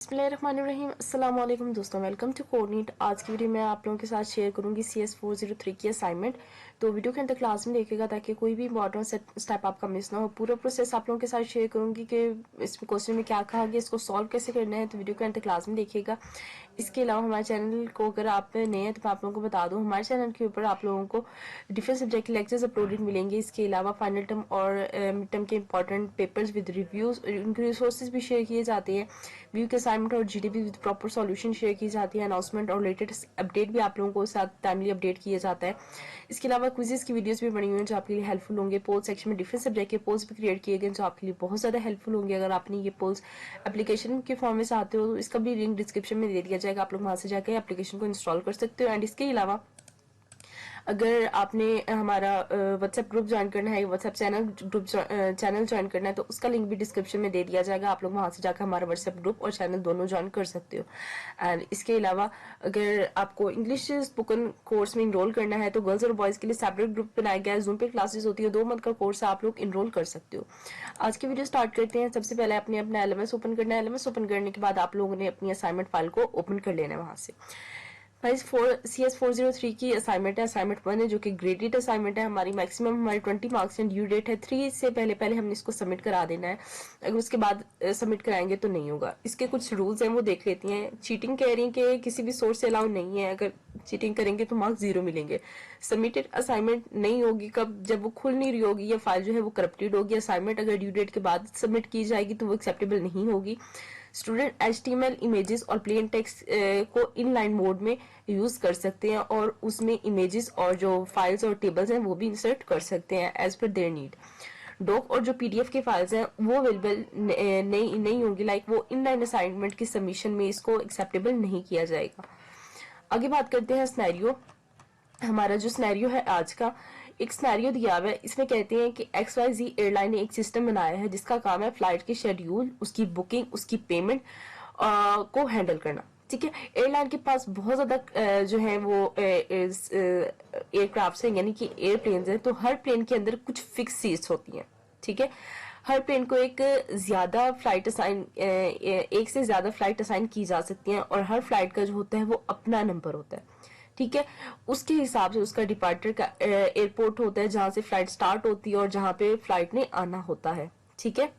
बिस्मिल्लाहिर्रहमानिर्रहीम। अस्सलाम वालेकुम दोस्तों, वेलकम टू कोडनीट। आज की वीडियो में आप लोगों के साथ शेयर करूंगी CS 403 की असाइनमेंट। तो वीडियो के अंदर क्लास में देखिएगा ताकि कोई भी इंपॉर्टेंट स्टेप आपका मिस ना हो। पूरा प्रोसेस आप लोगों के साथ शेयर करूंगी कि इस क्वेश्चन में क्या कहा गया, इसको सॉल्व कैसे करना है। तो वीडियो के अंदर क्लास में देखिएगा। इसके अलावा हमारे चैनल को अगर आप नए हैं तो मैं आप लोगों को बता दूं, हमारे चैनल के ऊपर आप लोगों को डिफरेंट सब्जेक्ट के लेक्चर्स अपलोडेड मिलेंगे। इसके अलावा फाइनल टर्म और मिड टर्म के इंपॉर्टेंट पेपर्स विद रिव्यूज, उनके रिसोर्सेज भी शेयर किए जाते हैं। व्यू के असाइनमेंट और GDP with proper solution share की जाती है। अनाउंसमेंट और लेटेस्ट अपडेट भी आप लोगों को साथ टाइमली अपडेट किया जाता है। इसके अलावा क्विजेस की वीडियोस भी बनी हुई हैं जो आपके लिए हेल्पफुल होंगे। पोल सेक्शन में डिफरेंट सब्जेक्ट के पोल्स भी क्रिएट किए गए जो आपके लिए बहुत ज्यादा हेल्पफुल होंगे। अगर आपने ये पोल्स एप्लीकेशन के फॉर्म में चाहते हो तो इसका भी लिंक डिस्क्रिप्शन में दे दिया जाएगा, आप लोग वहां से जाकर एप्लीकेशन को इंस्टॉल कर सकते हो। एंड इसके अलावा अगर आपने हमारा व्हाट्सएप ग्रुप ज्वाइन करना है, व्हाट्सएप चैनल ज्वाइन करना है तो उसका लिंक भी डिस्क्रिप्शन में दे दिया जाएगा, आप लोग वहां से जाकर हमारा व्हाट्सएप ग्रुप और चैनल दोनों ज्वाइन कर सकते हो। एंड इसके अलावा अगर आपको इंग्लिश स्पोकन कोर्स में इनरोल करना है तो गर्ल्स और बॉयज के लिए सेपरेट ग्रुप बनाया गया है। जूम पे क्लासेस होती है, 2 मंथ का कोर्स है, आप लोग इनरोल कर सकते हो। आज की वीडियो स्टार्ट करते हैं। सबसे पहले अपने अपना LMS ओपन करना है। LMS ओपन करने के बाद आप लोगों ने अपनी असाइनमेंट फाइल को ओपन कर लेना है वहां से। CS 403 की असाइनमेंट है, असाइनमेंट 1 है जो कि ग्रेडेड असाइनमेंट है। हमारी मैक्सिमम हमारी 20 मार्क्स एंड ड्यू डेट है 3 से पहले हमने इसको सबमिट करा देना है। अगर उसके बाद सबमिट कराएंगे तो नहीं होगा। इसके कुछ रूल्स हैं वो देख लेती हैं। चीटिंग कह रही है कि किसी भी सोर्स से अलाउ नहीं है, अगर चीटिंग करेंगे तो मार्क्स 0 मिलेंगे। सबमिटेड असाइनमेंट नहीं होगी कब, जब वो खुल नहीं रही होगी या फाइल जो है वो करप्टेड होगी। असाइनमेंट अगर ड्यू डेट के बाद सबमिट की जाएगी तो वो एक्सेप्टेबल नहीं होगी। स्टूडेंट HTML इमेजेस और प्लेन टेक्स्ट को इनलाइन मोड में यूज कर सकते हैं और उसमें इमेजेस और जो फाइल्स और टेबल्स हैं वो भी इंसर्ट कर सकते हैं as per their need. Dock और जो PDF के फाइल्स हैं वो अवेलेबल नहीं होंगी, लाइक वो इनलाइन असाइनमेंट की सबमिशन में इसको एक्सेप्टेबल नहीं किया जाएगा। आगे बात करते हैं स्नैरियो। हमारा जो स्नैरियो है आज का, एक स्नैरियो दिया हुआ है। इसमें कहते हैं कि XYZ एयरलाइन ने एक सिस्टम बनाया है जिसका काम है फ्लाइट के शेड्यूल, उसकी बुकिंग, उसकी पेमेंट को हैंडल करना। ठीक है, एयरलाइन के पास बहुत ज्यादा जो है वो एयरक्राफ्ट है, यानी कि एयरप्लेन्स हैं। तो हर प्लेन के अंदर कुछ फिक्स सीट्स होती हैं। ठीक है, हर प्लेन को एक से ज्यादा फ्लाइट असाइन की जा सकती है और हर फ्लाइट का जो होता है वो अपना नंबर होता है। ठीक है, उसके हिसाब से उसका डिपार्चर का एयरपोर्ट होता है जहां से फ्लाइट स्टार्ट होती है और जहां पे फ्लाइट ने आना होता है। ठीक है,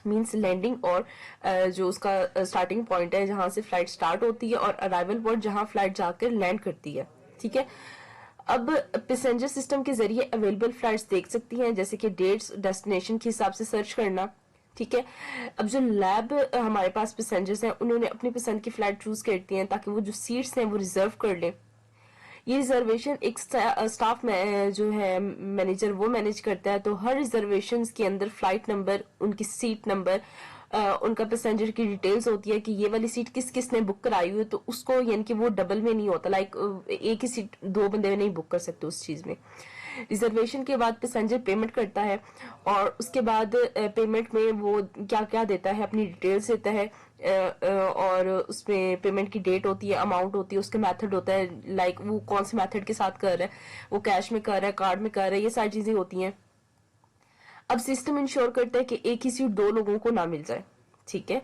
मींस लैंडिंग और जो उसका स्टार्टिंग पॉइंट है जहां से फ्लाइट स्टार्ट होती है और अराइवल पॉइंट जहां फ्लाइट जाकर लैंड करती है। ठीक है, अब पैसेंजर सिस्टम के जरिए अवेलेबल फ्लाइट्स देख सकती हैं, जैसे कि डेट्स, डेस्टिनेशन के हिसाब से सर्च करना। ठीक है, अब जो लैब हमारे पास पैसेंजर्स हैं उन्होंने अपनी पसंद की फ्लाइट चूज करती हैं ताकि वो जो सीट्स हैं वो रिजर्व कर लें। ये रिजर्वेशन एक स्टाफ में जो है मैनेजर वो मैनेज करता है। तो हर रिजर्वेशन के अंदर फ्लाइट नंबर, उनकी सीट नंबर, उनका पैसेंजर की डिटेल्स होती है कि ये वाली सीट किस किस ने बुक कराई हुई है। तो उसको यानी कि वो डबल में नहीं होता, लाइक एक ही सीट 2 बंदे नहीं बुक कर सकते उस चीज में। रिजर्वेशन के बाद पैसेंजर पेमेंट करता है और उसके बाद पेमेंट में वो क्या क्या देता है, अपनी डिटेल्स देता है और उसमें पेमेंट की डेट होती है, अमाउंट होती है, उसके मेथड होता है, लाइक वो कौन से मेथड के साथ कर रहा है, वो कैश में कर रहा है, कार्ड में कर रहा है, ये सारी चीजें होती हैं। अब सिस्टम इंश्योर करता है कि एक ही सीट 2 लोगों को ना मिल जाए। ठीक है,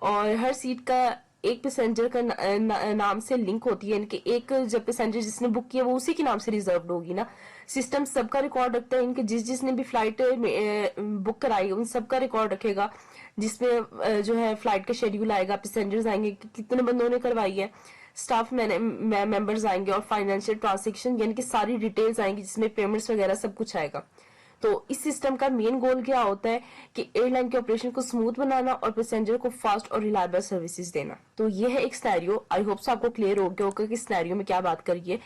और हर सीट का एक पैसेंजर का नाम से लिंक होती है, यानी कि एक जब पैसेंजर जिसने बुक किया वो उसी के नाम से रिजर्व्ड होगी ना। सिस्टम सबका रिकॉर्ड रखता है, इनके जिसने भी फ्लाइट बुक कराई उन सबका रिकॉर्ड रखेगा, जिसमें जो है फ्लाइट का शेड्यूल आएगा, पैसेंजर्स आएंगे कि कितने बंदों ने करवाई है, स्टाफ मेंबर्स आएंगे और फाइनेंशियल ट्रांजेक्शन यानी कि सारी डिटेल्स आएंगी जिसमें पेमेंट्स वगैरह सब कुछ आएगा। तो इस सिस्टम का मेन गोल क्या होता है कि एयरलाइन के ऑपरेशन को स्मूथ बनाना और पैसेंजर को फास्ट और रिलायबल सर्विसेज देना। तो ये है एक सिनेरियो। आई होप सो आपको क्लियर हो गया होगा कि सिनेरियो में क्या बात करिए।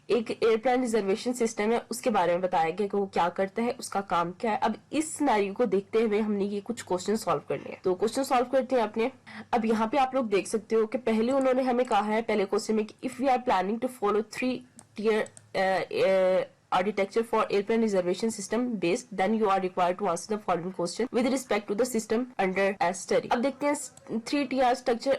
एक एयरप्लेन रिजर्वेशन सिस्टम है, उसके बारे में बताया गया कि वो क्या करता है, उसका काम क्या है। अब इस सिनेरियो को देखते हुए हमने ये कुछ क्वेश्चन सॉल्व करने हैं। तो क्वेश्चन सॉल्व करते हैं अपने। अब यहाँ पे आप लोग देख सकते हो कि पहले उन्होंने हमें कहा है पहले क्वेश्चन में कि if we are planning to follow 3 tier architecture for airplane reservation system based, then you are required to answer the following question with respect to the system under as study. अब देखते हैं 3 tier structure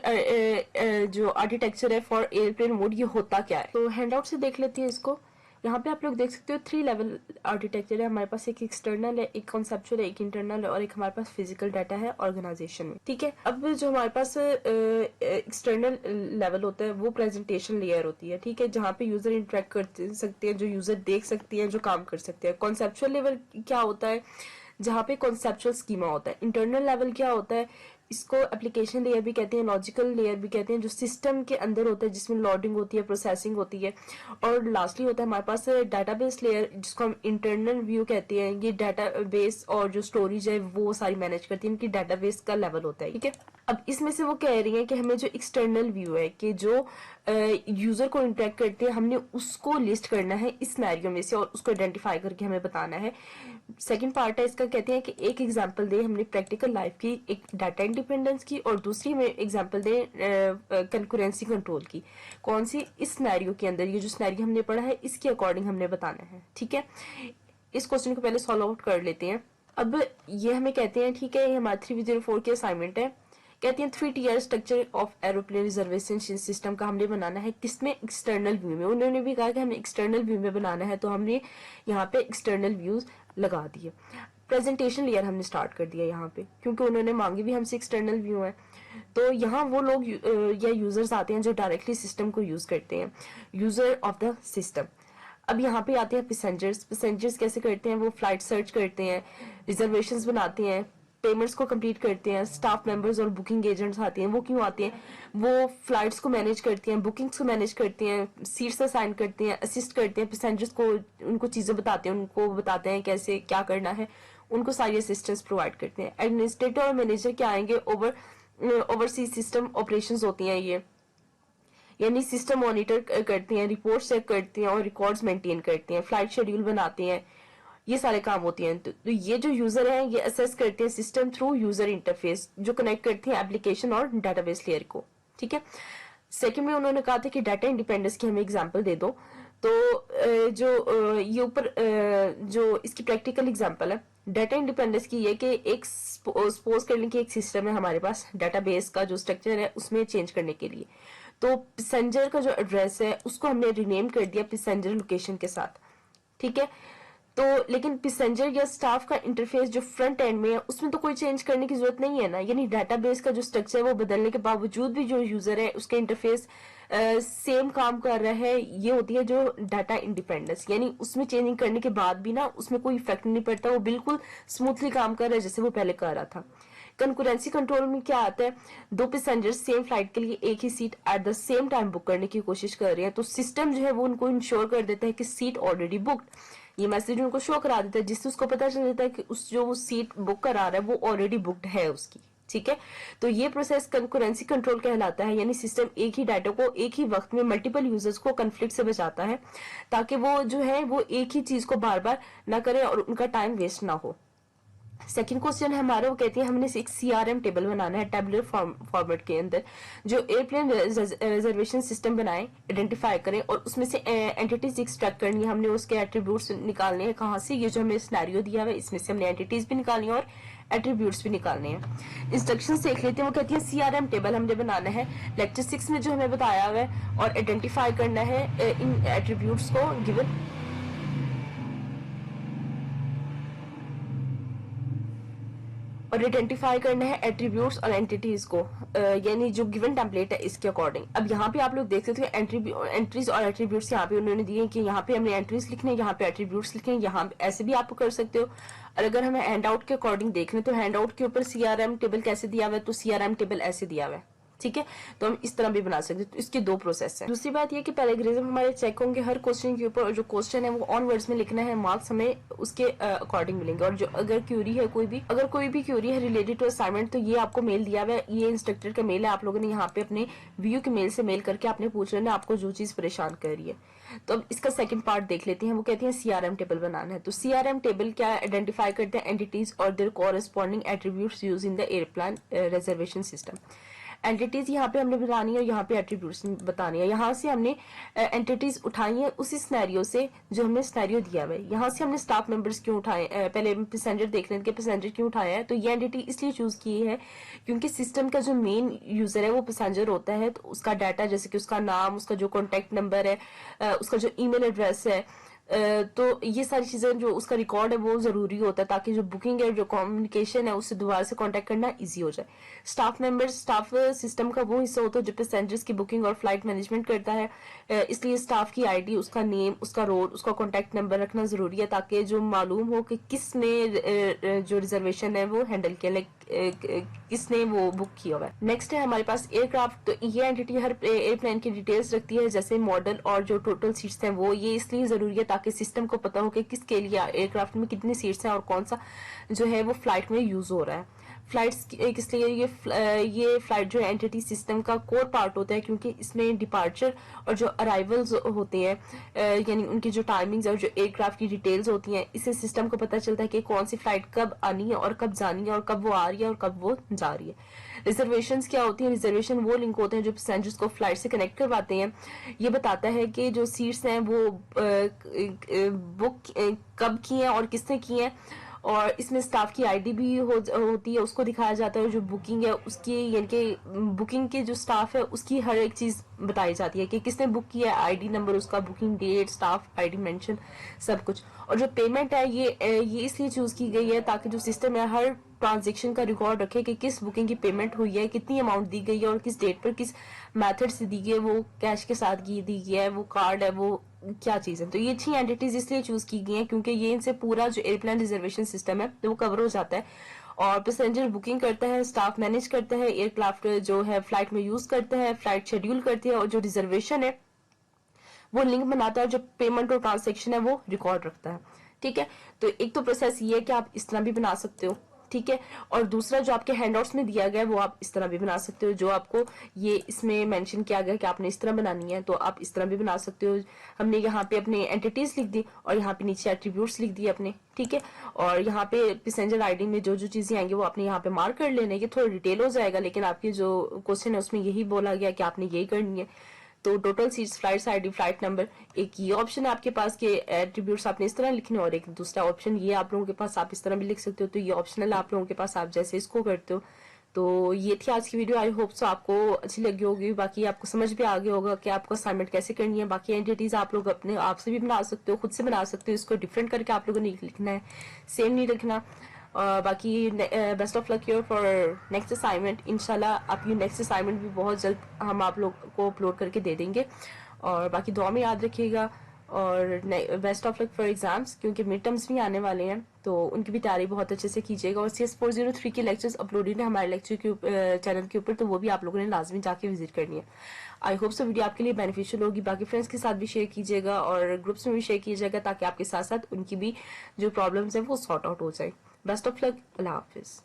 जो architecture है for airplane mode ये होता क्या है। तो हैंडआउट से देख लेते हैं इसको। यहाँ पे आप लोग देख सकते हो 3 लेवल आर्किटेक्चर है हमारे पास। एक एक्सटर्नल है, एक कॉन्सेप्चुअल है, एक इंटरनल है और एक हमारे पास फिजिकल डाटा है ऑर्गेनाइजेशन में। ठीक है, अब जो हमारे पास एक्सटर्नल लेवल होता है वो प्रेजेंटेशन लेयर होती है। ठीक है, जहाँ पे यूजर इंटरेक्ट कर सकते हैं, जो यूजर देख सकती है, जो काम कर सकते हैं। कॉन्सेप्चुअल लेवल क्या होता है, जहाँ पे कॉन्सेप्चुअल स्कीमा होता है। इंटरनल लेवल क्या होता है, इसको एप्लीकेशन लेयर भी कहते हैं, लॉजिकल लेयर भी कहते हैं, जो सिस्टम के अंदर होता है, जिसमें लोडिंग होती है, प्रोसेसिंग होती है। और लास्टली होता है हमारे पास डाटाबेस लेयर, जिसको हम इंटरनल व्यू कहते हैं। ये डाटाबेस और जो स्टोरेज है वो सारी मैनेज करती है, इनकी डाटाबेस का लेवल होता है। ठीक है, अब इसमें से वो कह रही है कि हमें जो एक्सटर्नल व्यू है, कि जो यूजर को इंटरेक्ट करते हैं, हमने उसको लिस्ट करना है इस सिनेरियो में से और उसको आइडेंटिफाई करके हमें बताना है। सेकंड पार्ट है इसका, कहते हैं कि एक एग्जांपल दे हमने प्रैक्टिकल लाइफ की, एक डाटा इंडिपेंडेंस की, और दूसरी में एग्जांपल दे कंकरेंसी कंट्रोल की। कौन सी, इस सिनेरियो के अंदर, ये जो सिनेरियो हमने पढ़ा है इसके अकॉर्डिंग हमने बताना है। ठीक है, इस क्वेश्चन को पहले सॉल्व आउट कर लेते हैं। अब ये हमें कहते हैं, ठीक है, ये हमारा 304 की असाइनमेंट है। कहते हैं 3 tier structure of aeroplane reservation system का हमने बनाना है, किसमें, एक्सटर्नल व्यू में। उन्होंने भी कहा कि हमें एक्सटर्नल व्यू में बनाना है, तो हमने यहाँ पे एक्सटर्नल व्यूज लगा दिए। प्रेजेंटेशन लेयर हमने स्टार्ट कर दिया यहाँ पे, क्योंकि उन्होंने मांगी भी हमसे एक्सटर्नल व्यू है। तो यहाँ वो लोग या यूजर्स आते हैं जो डायरेक्टली सिस्टम को यूज करते हैं, यूजर ऑफ द सिस्टम। अब यहाँ पे आते हैं पैसेंजर्स। पैसेंजर्स कैसे करते हैं, वो फ्लाइट सर्च करते हैं, रिजर्वेशंस बनाते हैं, पेमेंट्स को कंप्लीट करते हैं। स्टाफ मेंबर्स और बुकिंग एजेंट्स आते हैं, वो क्यों आते हैं, वो फ्लाइट्स को मैनेज करते हैं, बुकिंग्स को मैनेज करते हैं, सीट्स असाइन करते हैं, असिस्ट करते हैं पैसेंजर्स को, उनको चीजें बताते हैं, उनको बताते हैं कैसे क्या करना है, उनको सारी असिस्टेंस प्रोवाइड करते हैं। एडमिनिस्ट्रेटर और मैनेजर क्या आएंगे, ओवरसीज सिस्टम ऑपरेशंस होती हैं ये, यानी सिस्टम मॉनिटर करते हैं, रिपोर्ट चेक करते हैं और रिकॉर्ड्स मेंटेन करते हैं, फ्लाइट शेड्यूल बनाते हैं, ये सारे काम होते हैं। तो ये जो यूजर हैं ये असेस करते हैं सिस्टम थ्रू यूजर इंटरफेस, जो कनेक्ट करते हैं एप्लीकेशन और डाटाबेस लेयर को। ठीक है, सेकंड में उन्होंने कहा था कि डाटा इंडिपेंडेंस की हमें एग्जांपल दे दो। तो जो ये ऊपर जो इसकी प्रैक्टिकल एग्जांपल है डाटा इंडिपेंडेंस की, ये कि एक सपोज करने की एक सिस्टम है हमारे पास, डाटाबेस का जो स्ट्रक्चर है उसमें चेंज करने के लिए। तो पैसेंजर का जो एड्रेस है उसको हमने रिनेम कर दिया पैसेंजर लोकेशन के साथ। ठीक है, तो लेकिन पैसेंजर या स्टाफ का इंटरफेस जो फ्रंट एंड में है उसमें तो कोई चेंज करने की जरूरत नहीं है ना, यानी डाटाबेस का जो स्ट्रक्चर है वो बदलने के बावजूद भी जो यूजर है उसका इंटरफेस सेम काम कर रहा है। ये होती है जो डाटा इंडिपेंडेंस, यानी उसमें चेंजिंग करने के बाद भी ना उसमें कोई इफेक्ट नहीं पड़ता, वो बिल्कुल स्मूथली काम कर रहा है जैसे वो पहले कर रहा था। कंकरेंसी कंट्रोल में क्या आता है, दो पैसेंजर सेम फ्लाइट के लिए एक ही seat at the same time book करने की कोशिश कर रहे हैं, तो सिस्टम जो है वो उनको इंश्योर कर देता है कि सीट ऑलरेडी बुक्ड, ये मैसेज उनको शो करा देता है, जिससे उसको पता चल जाता है कि उस जो वो सीट बुक करा रहा है वो ऑलरेडी बुक्ड है उसकी। ठीक है, तो ये प्रोसेस कंकरेंसी कंट्रोल कहलाता है, यानी सिस्टम एक ही डाटा को एक ही वक्त में मल्टीपल यूजर्स को कंफ्लिक्ट से बचाता है, ताकि वो जो है वो एक ही चीज को बार बार ना करे और उनका टाइम वेस्ट ना हो। सेकंड क्वेश्चन है हमारा, वो कहती है हमने एक सीआरएम टेबल बनाना है टेबुलर फॉर्मेट के अंदर, जो एयरप्लेन रिजर्वेशन सिस्टम बनाए, आइडेंटिफाई करें और उसमें से एंटिटीज एक्सट्रैक्ट करनी है, हमने उसके एट्रीब्यूट्स निकालने हैं। कहाँ से, ये जो हमें सिनेरियो दिया हुआ है इसमें से हमने एंटिटीज भी निकालनी है और एट्रीब्यूट्स भी निकालने हैं। इंस्ट्रक्शंस देख लेते हैं, वो कहती है सीआरएम टेबल हमने बनाना है लेक्चर 6 में जो हमें बताया हुआ है, और आइडेंटिफाई करना है इन एट्रीब्यूट्स को गिवन और आइडेंटिफाई करना है एट्रीब्यूट्स और एंटिटीज को, यानी जो गिवन टेम्पलेट है इसके अकॉर्डिंग। अब यहाँ पे आप लोग देख सकते हो एंट्रीज और एट्रीब्यूट्स यहाँ पे उन्होंने दिए कि यहाँ पे हमने एंट्रीज लिखने, यहाँ पे एट्रीब्यूट्स लिखने, यहाँ ऐसे भी आप कर सकते हो। और अगर हमें हैंड आउट के अकॉर्डिंग देख लें तो हैंड आउट के ऊपर सीआरएम टेबल कैसे दिया हुआ है, तो सीआरएम टेबल ऐसे दिया हुआ है। ठीक है, तो हम इस तरह भी बना सकते हैं। तो इसके दो प्रोसेस है। दूसरी बात ये कि पैराग्राफ हमारे चेक होंगे हर क्वेश्चन के ऊपर, और जो क्वेश्चन है वो ऑन वर्ड्स में लिखना है, मार्क्स हमें उसके अकॉर्डिंग मिलेंगे। और जो अगर क्यूरी है कोई भी क्यूरी है रिलेटेड टू असाइनमेंट, तो ये आपको मेल दिया हुआ है, ये इंस्ट्रक्टर का मेल है, आप लोगों ने यहाँ पे अपने व्यू के मेल से मेल करके आपने पूछ लेना आपको जो चीज परेशान कर रही है। तो अब इसका सेकंड पार्ट देख लेते हैं, वो कहते हैं सीआरएम टेबल बनाना है। तो सीआरएम टेबल क्या आइडेंटिफाई करते हैं एंटिटीज और their corresponding attributes use in the airplane reservation system. Entities यहाँ पे हमने बतानी है, यहाँ पे एट्रीब्यूट्स बतानी है। यहाँ से हमने एंटिटीज उठाई है उसी सिनेरियो से जो हमने सिनेरियो दिया हुआ है। यहाँ से हमने स्टाफ मेंबर्स क्यों उठाए, पहले पैसेंजर देख लें कि पैसेंजर क्यों उठाया है। तो ये एंटिटी इसलिए चूज की है क्योंकि सिस्टम का जो मेन यूजर है वो पैसेंजर होता है, तो उसका डाटा जैसे कि उसका नाम, उसका जो कॉन्टेक्ट नंबर है, उसका जो ईमेल एड्रेस है, तो ये सारी चीजें जो उसका रिकॉर्ड है वो जरूरी होता है ताकि जो बुकिंग है, जो कम्युनिकेशन है, उससे दोबारा से कांटेक्ट करना इजी हो जाए। स्टाफ मेंबर्स स्टाफ सिस्टम का वो हिस्सा होता है जो पैसेंजर्स की बुकिंग और फ्लाइट मैनेजमेंट करता है। इसलिए स्टाफ की आईडी, उसका नेम, उसका रोल, उसका कॉन्टेक्ट नंबर रखना जरूरी है ताकि जो मालूम हो कि किसने जो रिजर्वेशन है वो हैंडल किया, लाइक किसने वो बुक किया हुआ है। नेक्स्ट है हमारे पास एयरक्राफ्ट। तो ये एंटिटी हर एयरप्लेन की डिटेल्स रखती है, जैसे मॉडल और जो टोटल सीट्स हैं वो। ये इसलिए जरूरी है ताकि सिस्टम को पता हो कि किसके लिए एयरक्राफ्ट में कितनी सीट्स हैं और कौन सा जो है वो फ्लाइट में यूज हो रहा है। फ्लाइट्स किस लिए, ये फ्लाइट जो एंटिटी सिस्टम का कोर पार्ट होता है क्योंकि इसमें डिपार्चर और जो अराइवल्स होते हैं, यानी उनकी जो टाइमिंग्स और जो एयरक्राफ्ट की डिटेल्स होती हैं, इससे सिस्टम को पता चलता है कि कौन सी फ्लाइट कब आनी है और कब जानी है और कब वो आ रही है और कब वो जा रही है। रिजर्वेशंस क्या होती हैं? रिजर्वेशन वो लिंक होते हैं जो पैसेंजर्स को फ्लाइट से कनेक्ट करवाते हैं। ये बताता है कि जो सीट्स हैं वो बुक कब की हैं और किसने की हैं, और इसमें स्टाफ की आईडी भी होती है, उसको दिखाया जाता है। जो बुकिंग है उसकी, यानी कि बुकिंग के जो स्टाफ है उसकी हर एक चीज बताई जाती है कि किसने बुक किया है, आईडी नंबर, उसका booking date, staff ID mention, सब कुछ। और जो पेमेंट है ये इसलिए चूज की गई है ताकि जो सिस्टम है हर ट्रांजेक्शन का रिकॉर्ड रखे कि किस बुकिंग की पेमेंट हुई है, कितनी अमाउंट दी गई है और किस डेट पर किस मेथड से दी गई है, वो कैश के साथ दी गई है, वो कार्ड है, वो क्या चीज है। तो ये 6 एंटिटीज इसलिए चूज की गई हैं क्योंकि ये इनसे पूरा जो एयरप्लेन रिजर्वेशन सिस्टम है तो वो कवर हो जाता है। और पैसेंजर बुकिंग करता है, स्टाफ मैनेज करता है, एयरक्राफ्ट जो है फ्लाइट में यूज करता है, फ्लाइट शेड्यूल करती है, और जो रिजर्वेशन है वो लिंक बनाता है, जो पेमेंट और ट्रांजेक्शन है वो रिकॉर्ड रखता है। ठीक है, तो एक तो प्रोसेस ये है कि आप इस तरह भी बना सकते हो। ठीक है, और दूसरा जो आपके हैंडआउट्स में दिया गया है वो आप इस तरह भी बना सकते हो। जो आपको ये इसमें मेंशन किया गया कि आपने इस तरह बनानी है तो आप इस तरह भी बना सकते हो। हमने यहाँ पे अपने एंटिटीज लिख दी और यहाँ पे नीचे एट्रीब्यूट्स लिख दिए अपने। ठीक है, और यहाँ पे पैसेंजर आईडी में जो जो चीजें आएंगी वो आपने यहाँ पे मार्क कर लेने। ये थोड़ा डिटेल हो जाएगा लेकिन आपकी जो क्वेश्चन है उसमें यही बोला गया कि आपने यही करनी है। तो total seats, flights ID, flight number, एक ये ऑप्शन है आपके पास के एट्रीब्यूट्स आपने इस तरह लिखने, और एक दूसरा ऑप्शन ये आप लोगों के पास, आप इस तरह भी लिख सकते हो। तो ये ऑप्शनल आप लोगों के पास, आप जैसे इसको करते हो। तो ये थी आज की वीडियो। आई होप सो आपको अच्छी लगी होगी, बाकी आपको समझ भी आ गया होगा कि आपको असाइनमेंट कैसे करनी है। बाकी एंटिटीज आप लोग अपने आप से भी बना सकते हो, खुद से बना सकते हो। इसको डिफरेंट करके आप लोगों ने लिखना है, सेम नहीं लिखना। बाकी best of luck your for next assignment. इंशाल्लाह आपकी नेक्स्ट असाइनमेंट भी बहुत जल्द हम आप लोग को अपलोड करके दे देंगे। और बाकी दुआ में याद रखिएगा और best of luck for exams, क्योंकि मिड टर्म्स भी आने वाले हैं तो उनकी भी तैयारी बहुत अच्छे से कीजिएगा। और CS403 के लेक्चर्स अपलोडेड है हमारे लेक्चर के चैनल के ऊपर, तो वो भी आप लोगों ने लाजमी जाके विजिट करनी है। आई होप सो वीडियो आपके लिए बेनिफिशियल होगी। बाकी फ्रेंड्स के साथ भी शेयर कीजिएगा और ग्रुप्स में भी शेयर कीजिएगा ताकि आपके साथ साथ उनकी भी जो प्रॉब्लम्स हैं वो सॉर्ट आउट हो जाए। Best of luck, Allah Hafiz.